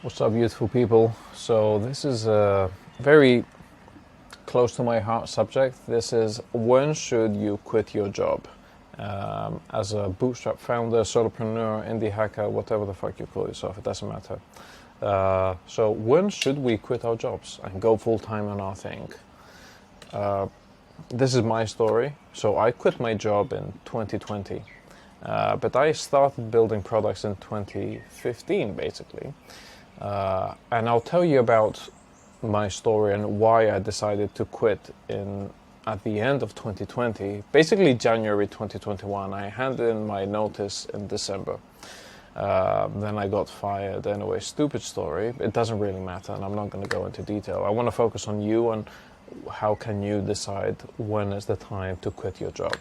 What's up, beautiful people? So this is a very close to my heart subject. This is when should you quit your job? As a bootstrap founder, solopreneur, indie hacker, whatever the fuck you call yourself, it doesn't matter. So when should we quit our jobs and go full-time on our thing? This is my story. So I quit my job in 2020, but I started building products in 2015, basically. And I'll tell you about my story and why I decided to quit at the end of 2020, basically January 2021. I handed in my notice in December. Then I got fired. Anyway, stupid story. It doesn't really matter, and I'm not going to go into detail. I want to focus on you and how can you decide when is the time to quit your job.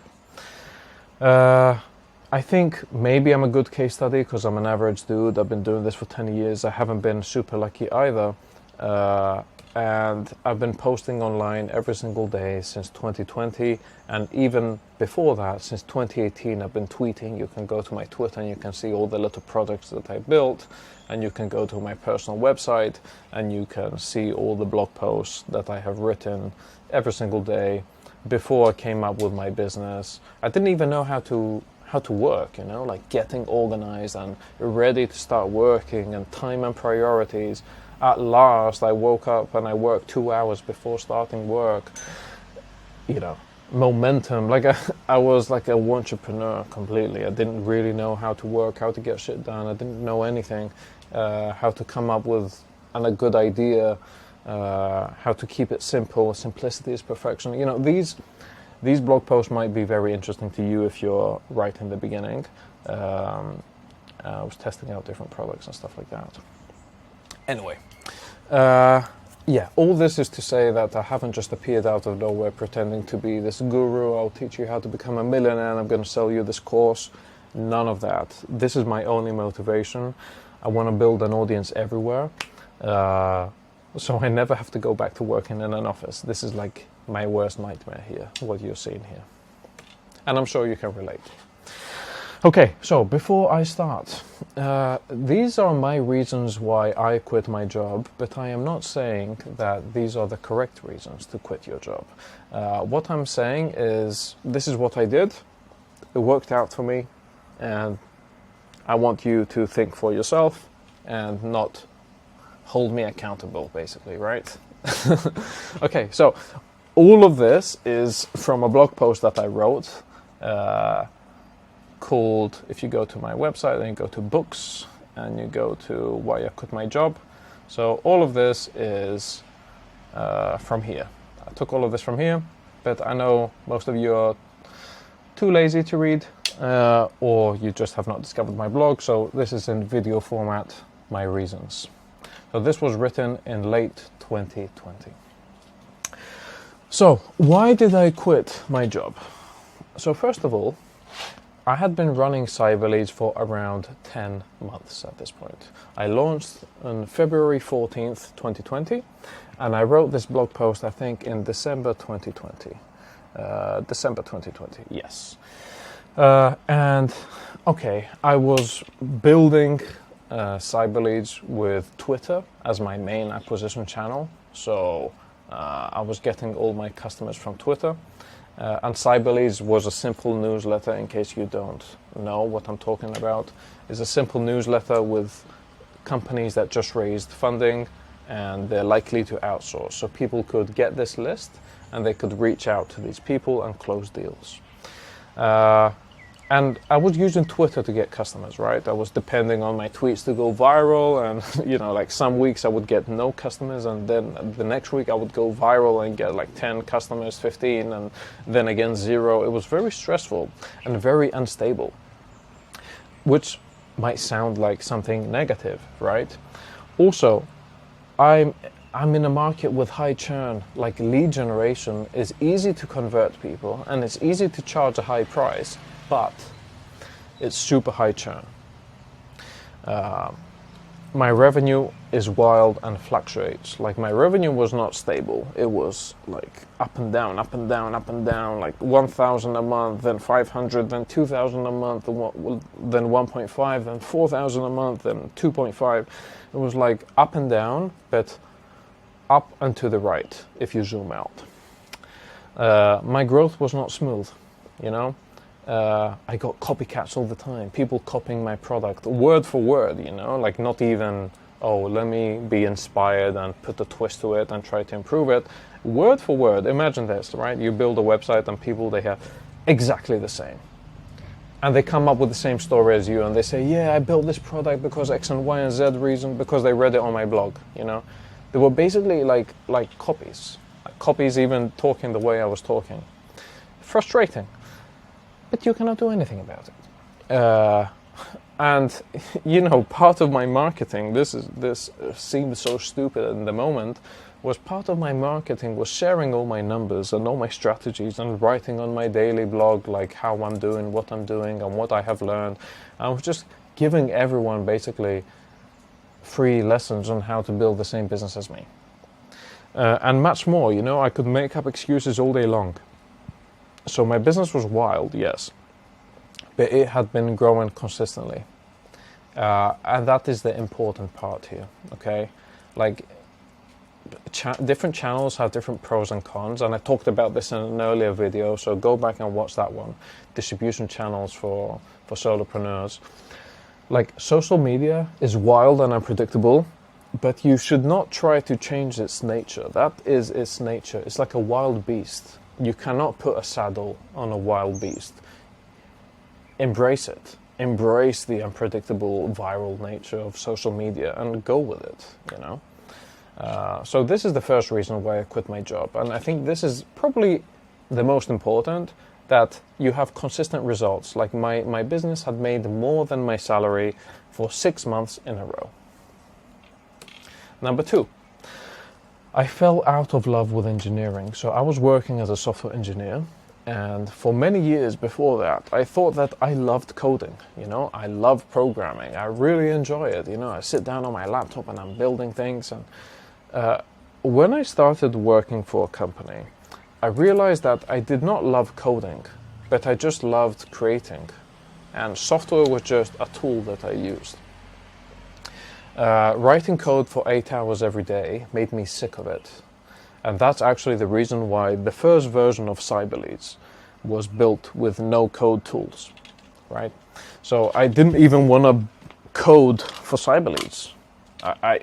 I think maybe I'm a good case study because I'm an average dude. I've been doing this for 10 years. I haven't been super lucky either. And I've been posting online every single day since 2020. And even before that, since 2018, I've been tweeting. You can go to my Twitter and you can see all the little products that I built. And you can go to my personal website and you can see all the blog posts that I have written every single day. Before I came up with my business, I didn't even know how to work, like getting organized and ready to start working and time and priorities. At last, I woke up and I worked 2 hours before starting work. Momentum. I was like a entrepreneur completely. I didn't really know how to work, how to get shit done. I didn't know anything, how to come up with a good idea, how to keep it simple. Simplicity is perfection. These blog posts might be very interesting to you if you're right in the beginning. I was testing out different products and stuff like that. Anyway, all this is to say that I haven't just appeared out of nowhere pretending to be this guru. I'll teach you how to become a millionaire and I'm going to sell you this course. None of that. This is my only motivation. I want to build an audience everywhere. So I never have to go back to working in an office. This is like my worst nightmare here, what you're seeing here. And I'm sure you can relate. Okay, so before I start, these are my reasons why I quit my job, but I am not saying that these are the correct reasons to quit your job. What I'm saying is, this is what I did. It worked out for me, and I want you to think for yourself and not hold me accountable, basically, right? Okay, so all of this is from a blog post that I wrote called, if you go to my website and you go to books and you go to why I quit my job. So all of this is from here. I took all of this from here, but I know most of you are too lazy to read or you just have not discovered my blog. So this is in video format, my reasons. So this was written in late 2020. So why did I quit my job? So first of all, I had been running CyberLeads for around 10 months at this point. I launched on February 14th, 2020, and I wrote this blog post, I think, in December 2020. December 2020, yes. And okay, I was building CyberLeads with Twitter as my main acquisition channel. So I was getting all my customers from Twitter. And CyberLeads was a simple newsletter, in case you don't know what I'm talking about. It's a simple newsletter with companies that just raised funding and they're likely to outsource. So people could get this list and they could reach out to these people and close deals. And I was using Twitter to get customers, right? I was depending on my tweets to go viral, and like some weeks I would get no customers, and then the next week I would go viral and get like 10 customers, 15, and then again 0. It was very stressful and very unstable, which might sound like something negative, right? Also, I'm in a market with high churn. Like, lead generation is easy to convert people and it's easy to charge a high price, but it's super high churn. my revenue is wild and fluctuates. Like my revenue was not stable. It was like up and down, up and down, up and down, like 1,000 a month, then 500, then 2,000 a month, then 1.5, then 4,000 a month, then 2.5. It was like up and down, but up and to the right if you zoom out. My growth was not smooth, you know. I got copycats all the time, people copying my product word for word, you know, like not even, oh, let me be inspired and put a twist to it and try to improve it. Word for word, imagine this, right? You build a website and people, they have exactly the same. And they come up with the same story as you and they say, yeah, I built this product because X and Y and Z reason, because they read it on my blog, you know. They were basically like copies. Copies even talking the way I was talking. Frustrating. But you cannot do anything about it. And, you know, part of my marketing, this seems so stupid in the moment, was part of my marketing was sharing all my numbers and all my strategies and writing on my daily blog, like how I'm doing, what I'm doing, and what I have learned. I was just giving everyone basically free lessons on how to build the same business as me. And much more, you know, I could make up excuses all day long. So my business was wild, yes, but it had been growing consistently. And that is the important part here, okay? Like, different channels have different pros and cons, and I talked about this in an earlier video, so go back and watch that one. Distribution channels for solopreneurs. Like, social media is wild and unpredictable, but you should not try to change its nature. That is its nature. It's like a wild beast. You cannot put a saddle on a wild beast. Embrace it. Embrace the unpredictable viral nature of social media and go with it, you know. So this is the first reason why I quit my job. And I think this is probably the most important, that you have consistent results. Like my business had made more than my salary for 6 months in a row. Number 2. I fell out of love with engineering. So I was working as a software engineer, and for many years before that, I thought that I loved coding. You know, I love programming. I really enjoy it. You know, I sit down on my laptop and I'm building things. And when I started working for a company, I realized that I did not love coding, but I just loved creating. And software was just a tool that I used. Writing code for 8 hours every day made me sick of it. And that's actually the reason why the first version of Cyberleads was built with no code tools, right? So I didn't even want to code for Cyberleads. I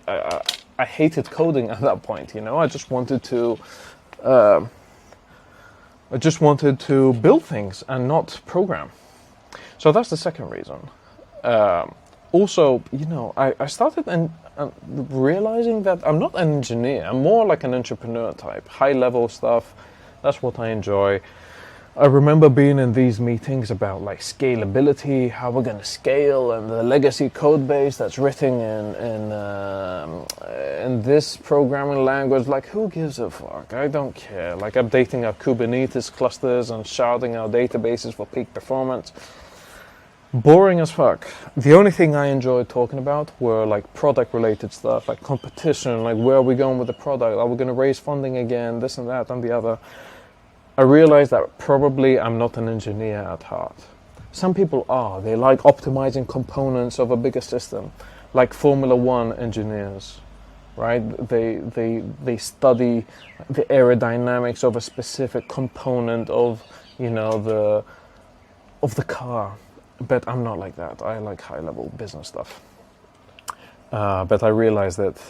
hated coding at that point, you know. I just wanted to build things and not program. So that's the second reason. Also, you know, I started realizing that I'm not an engineer. I'm more like an entrepreneur type. High-level stuff, that's what I enjoy. I remember being in these meetings about like scalability, how we're going to scale, and the legacy code base that's written in this programming language. Like, who gives a fuck? I don't care. Like, updating our Kubernetes clusters and sharding our databases for peak performance. Boring as fuck. The only thing I enjoyed talking about were like product related stuff, like competition, like where are we going with the product? Are we going to raise funding again? This and that and the other. I realized that probably I'm not an engineer at heart. Some people are. They like optimizing components of a bigger system, like Formula One engineers, right? They study the aerodynamics of a specific component of, you know, the car. But I'm not like that. I like high-level business stuff. But I realized that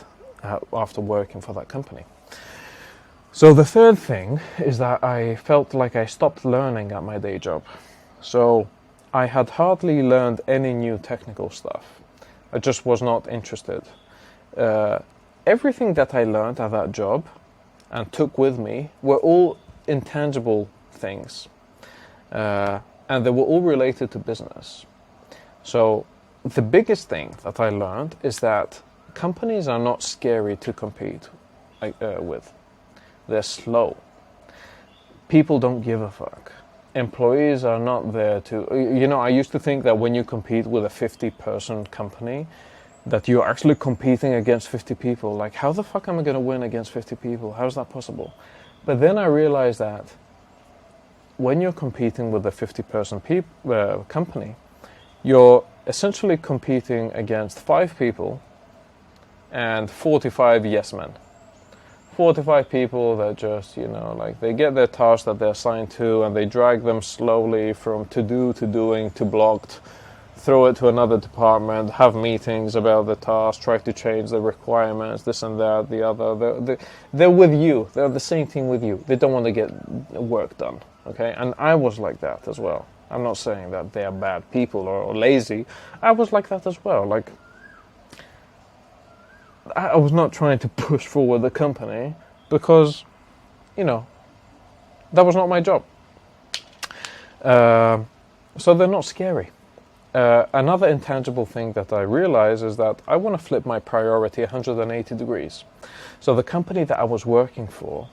after working for that company. So the third thing is that I felt like I stopped learning at my day job. So I had hardly learned any new technical stuff. I just was not interested. Everything that I learned at that job and took with me were all intangible things. And they were all related to business. So the biggest thing that I learned is that companies are not scary to compete with. They're slow. People don't give a fuck. Employees are not there to... You know, I used to think that when you compete with a 50-person company, that you're actually competing against 50 people. Like, how the fuck am I going to win against 50 people? How is that possible? But then I realized that when you're competing with a 50-person company, you're essentially competing against 5 people and 45 yes men. 45 people that just, like, they get their task that they're assigned to and they drag them slowly from to do to doing to blocked, throw it to another department, have meetings about the task, try to change the requirements, this and that, the other. They're with you. They're the same team with you. They don't want to get work done, okay? And I was like that as well. I'm not saying that they are bad people or lazy. I was like that as well. Like, I was not trying to push forward the company because, that was not my job. So they're not scary. Another intangible thing that I realize is that I want to flip my priority 180 degrees. So the company that I was working for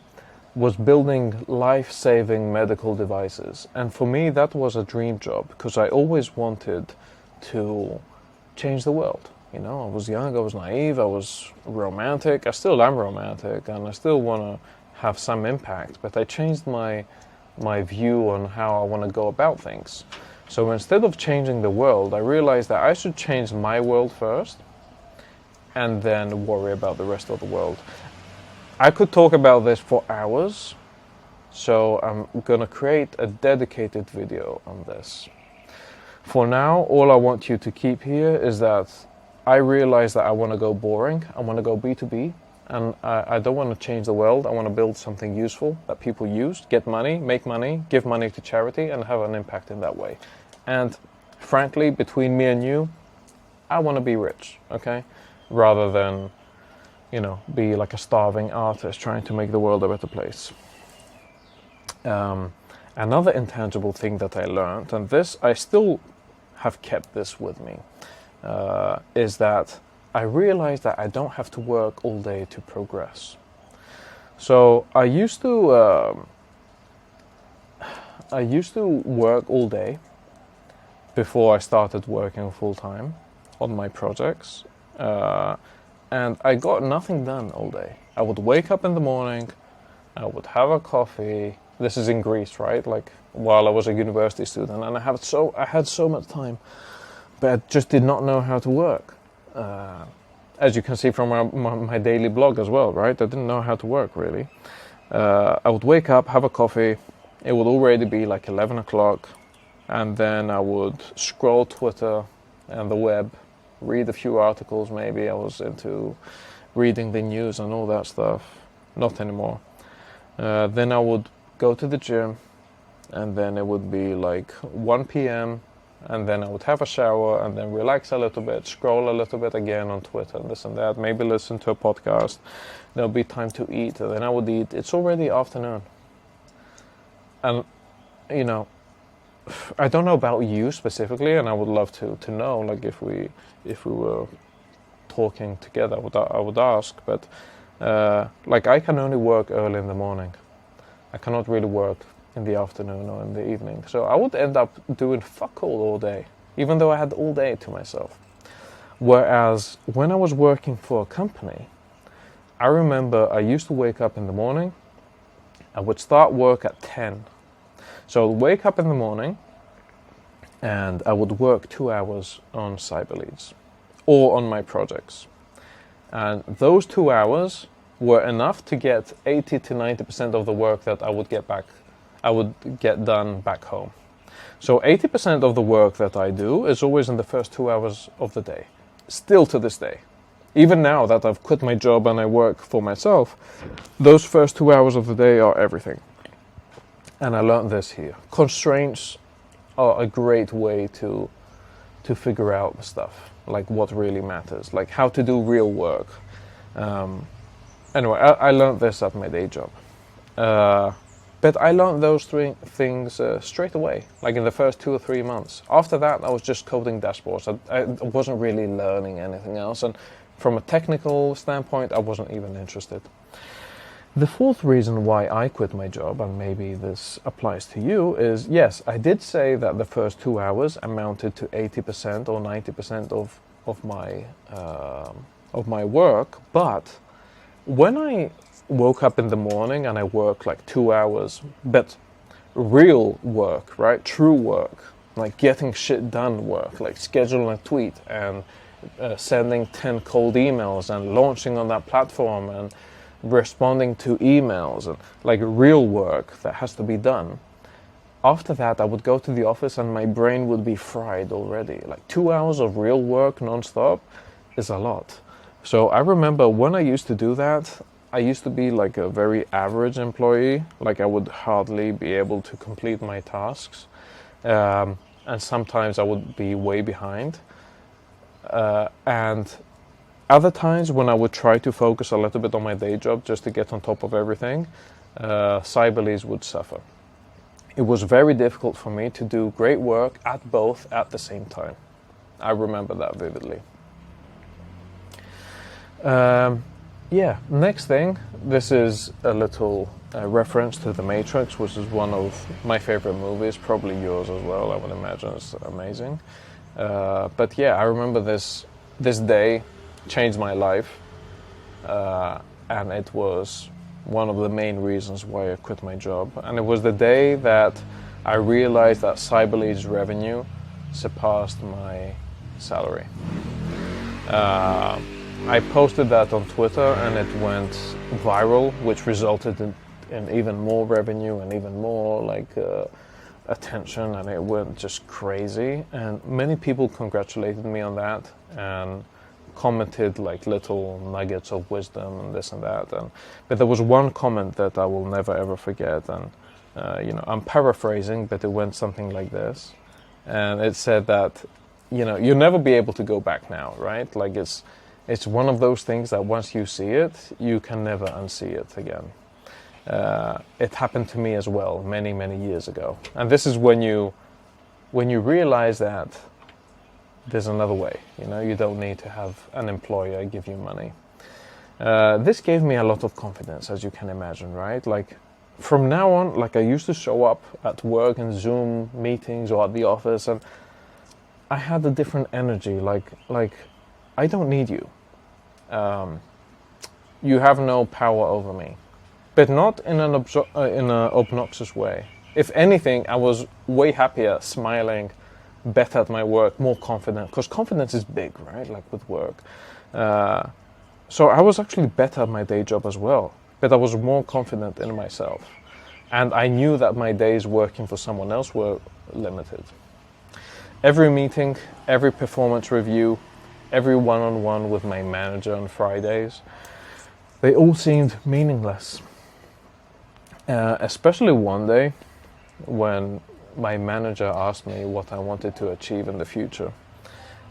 was building life-saving medical devices. And for me, that was a dream job because I always wanted to change the world. I was young, I was naive, I was romantic. I still am romantic and I still want to have some impact, but I changed my view on how I want to go about things. So instead of changing the world, I realized that I should change my world first and then worry about the rest of the world. I could talk about this for hours, so I'm going to create a dedicated video on this. For now, all I want you to keep here is that I realize that I want to go boring, I want to go B2B, and I don't want to change the world. I want to build something useful that people use, get money, make money, give money to charity, and have an impact in that way. And frankly, between me and you, I want to be rich, okay? Rather than, be like a starving artist trying to make the world a better place. Another intangible thing that I learned, and this, I still have kept this with me, is that I realized that I don't have to work all day to progress. So I used to work all day before I started working full time on my projects, and I got nothing done all day. I would wake up in the morning, I would have a coffee. This is in Greece, right? Like while I was a university student, and I had so much time, but I just did not know how to work. As you can see from my daily blog as well, right? I didn't know how to work really. I would wake up, have a coffee. It would already be like 11 o'clock. And then I would scroll Twitter and the web, read a few articles maybe. I was into reading the news and all that stuff. Not anymore. Then I would go to the gym, and then it would be like 1 p.m. and then I would have a shower and then relax a little bit, scroll a little bit again on Twitter, this and that, maybe listen to a podcast. There'll be time to eat, and then I would eat. It's already afternoon. And, I don't know about you specifically, and I would love to know, like if we were talking together, I would ask, but like I can only work early in the morning. I cannot really work in the afternoon or in the evening. So I would end up doing fuck all day, even though I had all day to myself. Whereas when I was working for a company, I remember I used to wake up in the morning. I would start work at 10. So I'd wake up in the morning and I would work 2 hours on Cyberleads or on my projects. And those 2 hours were enough to get 80 to 90% of the work that I would get done back home. So 80% of the work that I do is always in the first 2 hours of the day, still to this day. Even now that I've quit my job and I work for myself, those first 2 hours of the day are everything. And I learned this here. Constraints are a great way to figure out stuff, like what really matters, like how to do real work. Anyway, I learned this at my day job. But I learned those three things straight away, like in the first 2 or 3 months. After that, I was just coding dashboards. I wasn't really learning anything else. And from a technical standpoint, I wasn't even interested. The fourth reason why I quit my job, and maybe this applies to you, is yes, I did say that the first 2 hours amounted to 80% or 90% of of my work. But when I woke up in the morning and I worked like 2 hours, but real work, right? True work, like getting shit done work, like scheduling a tweet and sending 10 cold emails and launching on that platform and responding to emails and like real work that has to be done. After that, I would go to the office and my brain would be fried already. Like 2 hours of real work non-stop is a lot. So I remember when I used to do that, I used to be like a very average employee. Like I would hardly be able to complete my tasks. And sometimes I would be way behind. And other times when I would try to focus a little bit on my day job just to get on top of everything, Cyberlease would suffer. It was very difficult for me to do great work at both at the same time. I remember that vividly. Yeah, next thing, this is a little reference to The Matrix, which is one of my favorite movies, probably yours as well, I would imagine. It's amazing. But yeah, I remember this day changed my life, and it was one of the main reasons why I quit my job. And it was the day that I realized that Cyberleads revenue surpassed my salary. I posted that on Twitter and it went viral, which resulted in even more revenue and even more attention, and it went just crazy. And many people congratulated me on that and commented like little nuggets of wisdom and this and that. But there was one comment that I will never ever forget, and I'm paraphrasing, but it went something like this, and it said that you'll never be able to go back now, right? Like it's one of those things that once you see it, you can never unsee it again. It happened to me as well many years ago, and this is when you realize that there's another way. You don't need to have an employer give you money. This gave me a lot of confidence, as you can imagine, right? Like from now on, like I used to show up at work in Zoom meetings or at the office, and I had a different energy. Like I don't need you. You have no power over me, but not in an obnoxious way. If anything, I was way happier, smiling, better at my work, more confident, because confidence is big, right? Like with work. So I was actually better at my day job as well, but I was more confident in myself. And I knew that my days working for someone else were limited. Every meeting, every performance review, every one-on-one with my manager on Fridays, they all seemed meaningless. Especially one day when my manager asked me what I wanted to achieve in the future.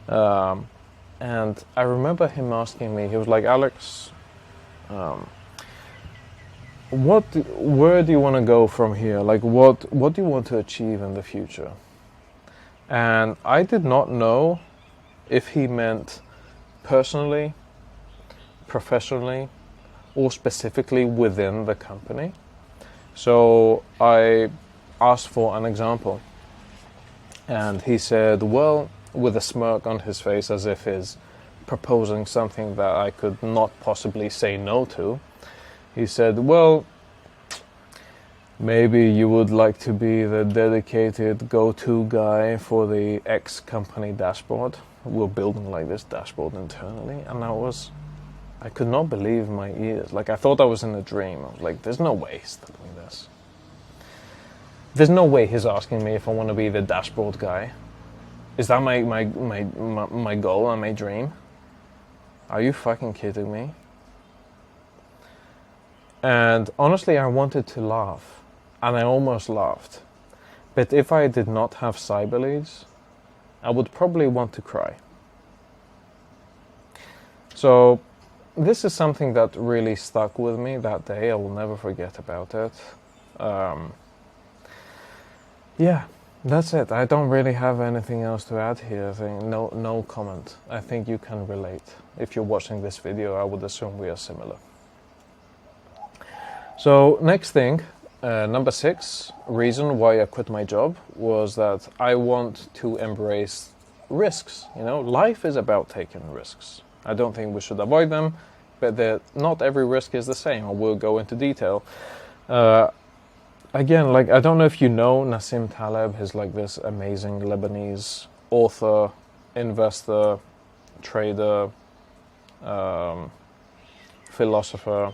And I remember him asking me, he was like, Alex, where do you want to go from here? Like, what do you want to achieve in the future? And I did not know if he meant personally, professionally, or specifically within the company. So I asked for an example, and he said, well, with a smirk on his face, as if he's proposing something that I could not possibly say no to, he said, well, maybe you would like to be the dedicated go-to guy for the X company dashboard. We're building like this dashboard internally. And I could not believe my ears. Like I thought I was in a dream. I was like, there's no way he's telling me this. There's no way he's asking me if I want to be the dashboard guy. Is that my goal and my dream? Are you fucking kidding me? And honestly, I wanted to laugh. And I almost laughed. But if I did not have Cyberleads, I would probably want to cry. So this is something that really stuck with me that day. I will never forget about it. Yeah, that's it. I don't really have anything else to add here. I think no comment. I think you can relate. If you're watching this video, I would assume we are similar. So next thing, number 6 reason why I quit my job was that I want to embrace risks. You know, life is about taking risks. I don't think we should avoid them, but not every risk is the same. I will go into detail. Again, like, I don't know if you know Nassim Taleb. He's like this amazing Lebanese author, investor, trader, philosopher,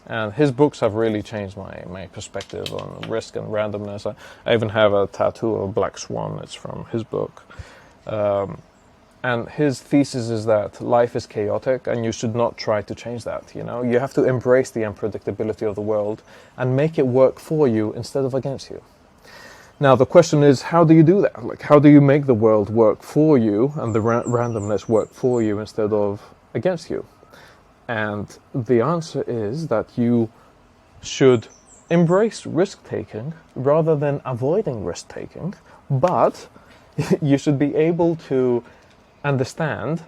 and his books have really changed my perspective on risk and randomness. I even have a tattoo of a black swan. It's from his book. And his thesis is that life is chaotic and you should not try to change that. You know, you have to embrace the unpredictability of the world and make it work for you instead of against you. Now the question is, how do you do that? Like, how do you make the world work for you and the randomness work for you instead of against you? And the answer is that you should embrace risk-taking rather than avoiding risk-taking, but you should be able to understand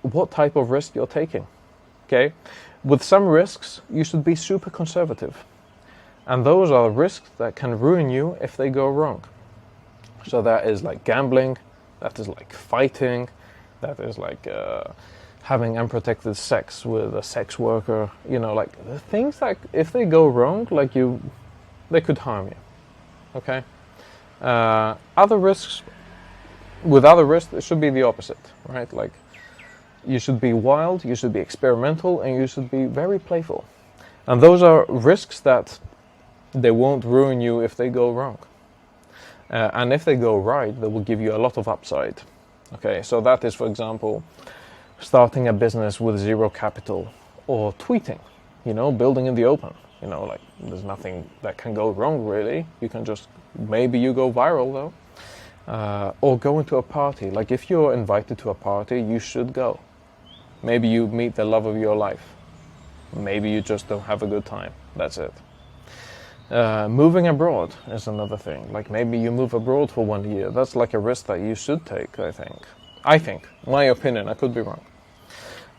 what type of risk you're taking. Okay? With some risks, you should be super conservative. And those are risks that can ruin you if they go wrong. So that is like gambling, that is like fighting, that is like having unprotected sex with a sex worker. You know, like the things that if they go wrong, like they could harm you. Okay? Other risks, it should be the opposite, right? Like, you should be wild, you should be experimental, and you should be very playful. And those are risks that they won't ruin you if they go wrong. And if they go right, they will give you a lot of upside. Okay, so that is, for example, starting a business with zero capital, or tweeting, you know, building in the open. You know, like, there's nothing that can go wrong, really. You can just, maybe you go viral, though. Or going to a party. Like, if you're invited to a party, you should go. Maybe you meet the love of your life. Maybe you just don't have a good time. That's it. Moving abroad is another thing. Like, maybe you move abroad for 1 year. That's like a risk that you should take, I think. My opinion, I could be wrong.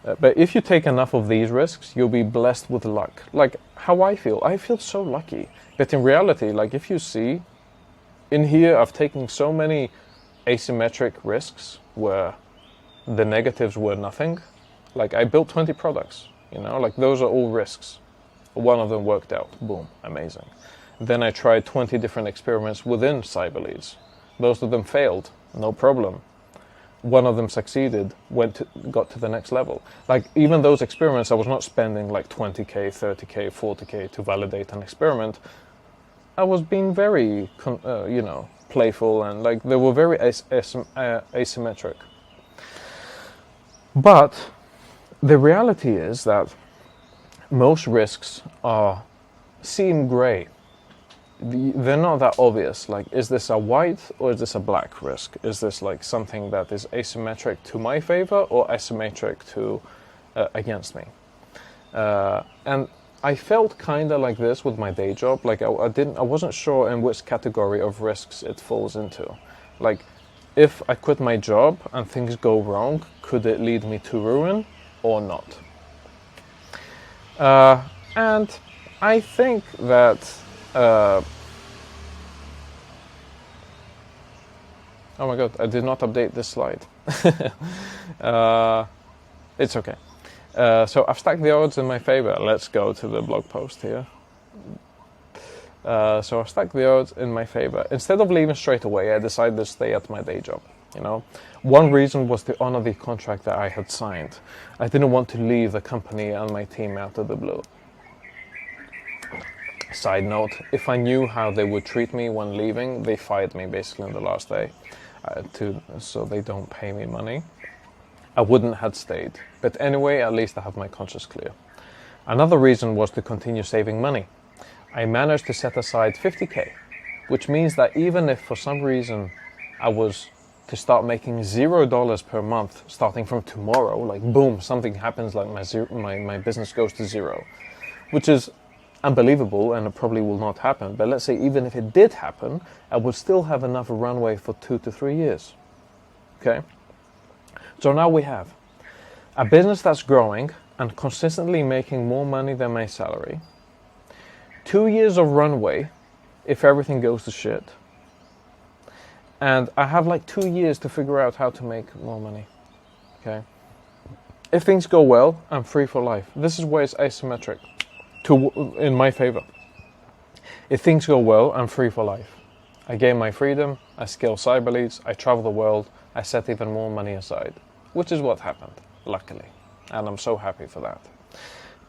But if you take enough of these risks, you'll be blessed with luck. Like how I feel so lucky. But in reality, like, if you see, in here I've taken so many asymmetric risks where the negatives were nothing. Like, I built 20 products, you know, like, those are all risks. One of them worked out, boom, amazing. Then I tried 20 different experiments within Cyberleads. Most of them failed, no problem. One of them succeeded, got to the next level. Like, even those experiments, I was not spending like 20k, 30k, 40k to validate an experiment. I was being very, playful, and like, they were very asymmetric. But the reality is that most risks seem gray. They're not that obvious. Like, is this a white or is this a black risk? Is this like something that is asymmetric to my favor or asymmetric to against me? And I felt kind of like this with my day job. Like, I wasn't sure in which category of risks it falls into. Like, if I quit my job and things go wrong, could it lead me to ruin or not? And I think that oh my god, I did not update this slide. It's okay. So I've stacked the odds in my favor. Let's go to the blog post here. So I've stacked the odds in my favor. Instead of leaving straight away, I decided to stay at my day job. You know, one reason was to honor the contract that I had signed. I didn't want to leave the company and my team out of the blue. Side note, if I knew how they would treat me when leaving, they fired me basically on the last day, so they don't pay me money. I wouldn't have stayed. But anyway, at least I have my conscience clear. Another reason was to continue saving money. I managed to set aside 50k, which means that even if for some reason I was to start making $0 per month starting from tomorrow, like boom, something happens, like my business goes to zero, which is unbelievable and it probably will not happen. But let's say even if it did happen, I would still have enough runway for 2 to 3 years. Okay? So now we have a business that's growing and consistently making more money than my salary, 2 years of runway if everything goes to shit, And I have like 2 years to figure out how to make more money. Okay. If things go well, I'm free for life. This is where it's asymmetric in my favor. If things go well, I'm free for life. I gain my freedom, I scale cyber leads, I travel the world, I set even more money aside, which is what happened, luckily. And I'm so happy for that.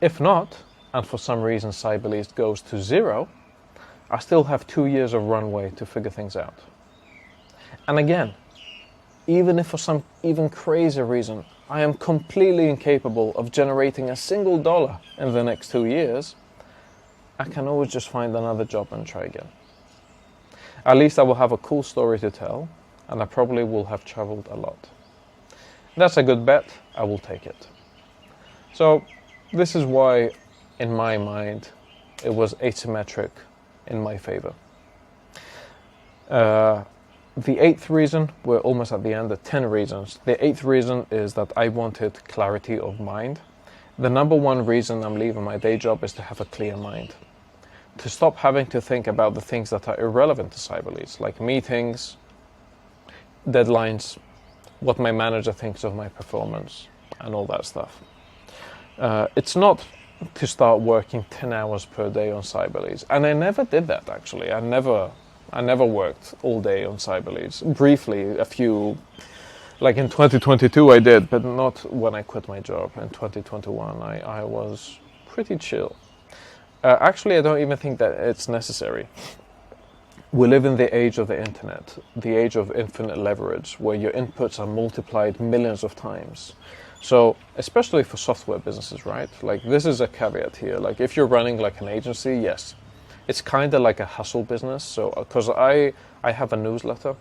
If not, and for some reason cyber leads goes to 0, I still have 2 years of runway to figure things out. And again, even if for some even crazier reason, I am completely incapable of generating a single dollar in the next 2 years, I can always just find another job and try again. At least I will have a cool story to tell, and I probably will have traveled a lot. That's a good bet, I will take it. So this is why, in my mind, it was asymmetric in my favor. The 8th reason, we're almost at the end, the 10 reasons. The 8th reason is that I wanted clarity of mind. The number 1 reason I'm leaving my day job is to have a clear mind. To stop having to think about the things that are irrelevant to cyber leads, like meetings, deadlines, what my manager thinks of my performance, and all that stuff. It's not to start working 10 hours per day on cyber leads. And I never did that, actually. I never worked all day on cyber leads. Briefly, a few, like in 2022 I did, but not when I quit my job. In 2021 I was pretty chill. Actually, I don't even think that it's necessary. We live in the age of the internet, the age of infinite leverage, where your inputs are multiplied millions of times. So, especially for software businesses, right? Like, this is a caveat here. Like, if you're running like an agency, yes, it's kind of like a hustle business. So, because I have a newsletter,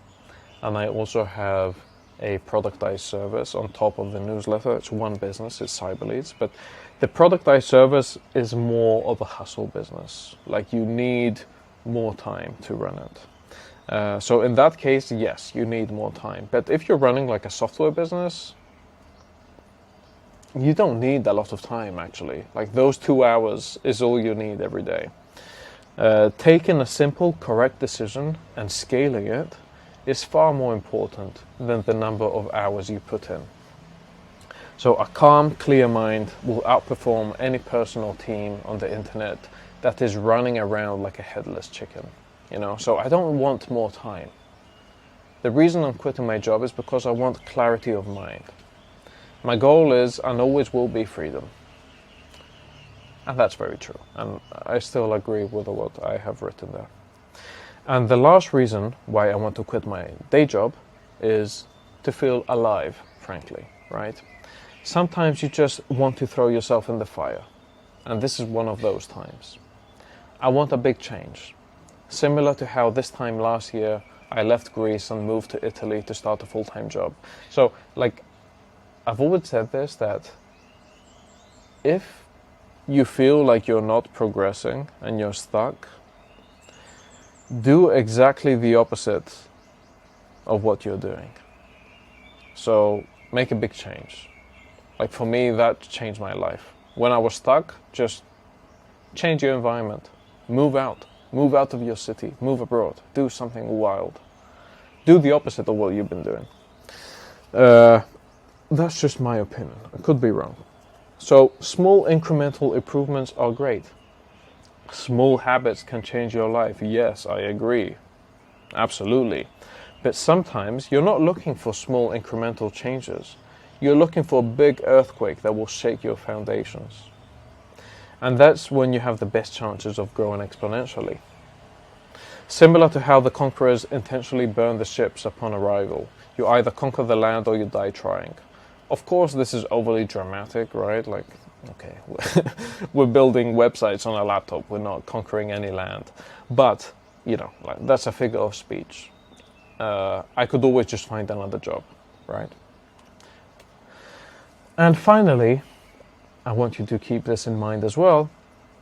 and I also have a productized service on top of the newsletter. It's one business, it's cyber leads, but the productized service is more of a hustle business. Like, you need more time to run it. So in that case, yes, you need more time. But if you're running like a software business, you don't need a lot of time, actually. Like, those 2 hours is all you need every day. Taking a simple, correct decision and scaling it is far more important than the number of hours you put in. So a calm, clear mind will outperform any person or team on the internet that is running around like a headless chicken, you know? So I don't want more time. The reason I'm quitting my job is because I want clarity of mind. My goal is, and always will be, freedom. And that's very true. And I still agree with what I have written there. And the last reason why I want to quit my day job is to feel alive, frankly, right? Sometimes you just want to throw yourself in the fire. And this is one of those times. I want a big change. Similar to how this time last year, I left Greece and moved to Italy to start a full-time job. So, like, I've always said this, that if you feel like you're not progressing and you're stuck, do exactly the opposite of what you're doing. So make a big change. Like, for me, that changed my life. When I was stuck, just change your environment. Move out of your city, move abroad, do something wild. Do the opposite of what you've been doing. That's just my opinion. I could be wrong. So small incremental improvements are great. Small habits can change your life. Yes, I agree. Absolutely. But sometimes you're not looking for small incremental changes. You're looking for a big earthquake that will shake your foundations. And that's when you have the best chances of growing exponentially. Similar to how the conquerors intentionally burn the ships upon arrival. You either conquer the land or you die trying. Of course, this is overly dramatic, right? Like, okay, we're building websites on a laptop. We're not conquering any land. But, you know, like, that's a figure of speech. I could always just find another job, right? And finally, I want you to keep this in mind as well.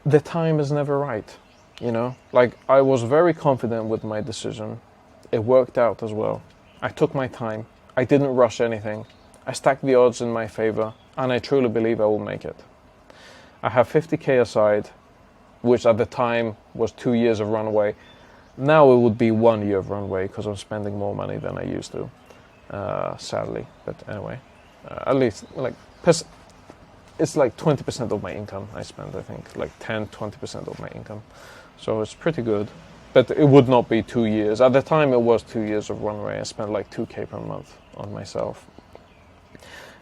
The time is never right, you know? Like, I was very confident with my decision. It worked out as well. I took my time. I didn't rush anything. I stacked the odds in my favor, and I truly believe I will make it. I have 50K aside, which at the time was 2 years of runway. Now it would be 1 year of runway because I'm spending more money than I used to, sadly. But anyway, at least like it's like 20% of my income I spend, I think, like 10-20% of my income. So it's pretty good. But it would not be 2 years. At the time it was 2 years of runway. I spent like 2K per month on myself.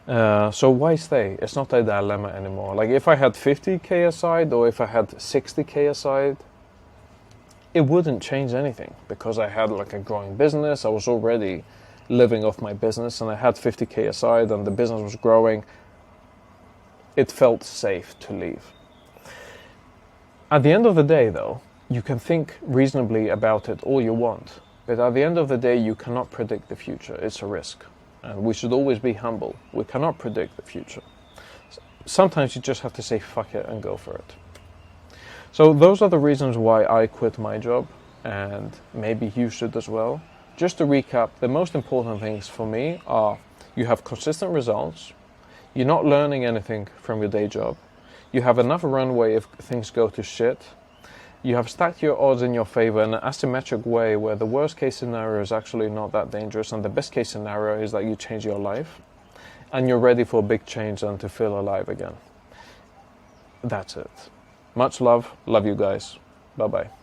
So why stay? It's not a dilemma anymore. Like if I had 50K aside or if I had 60K aside, it wouldn't change anything because I had like a growing business. I was already living off my business and I had 50K aside and the business was growing. It felt safe to leave. At the end of the day though, you can think reasonably about it all you want, but at the end of the day you cannot predict the future. It's a risk. And we should always be humble. We cannot predict the future. Sometimes you just have to say fuck it and go for it. So those are the reasons why I quit my job, and maybe you should as well. Just to recap, the most important things for me are you have consistent results, you're not learning anything from your day job, you have enough runway if things go to shit, you have stacked your odds in your favor in an asymmetric way where the worst case scenario is actually not that dangerous and the best case scenario is that you change your life and you're ready for a big change and to feel alive again. That's it. Much love. Love you guys. Bye-bye.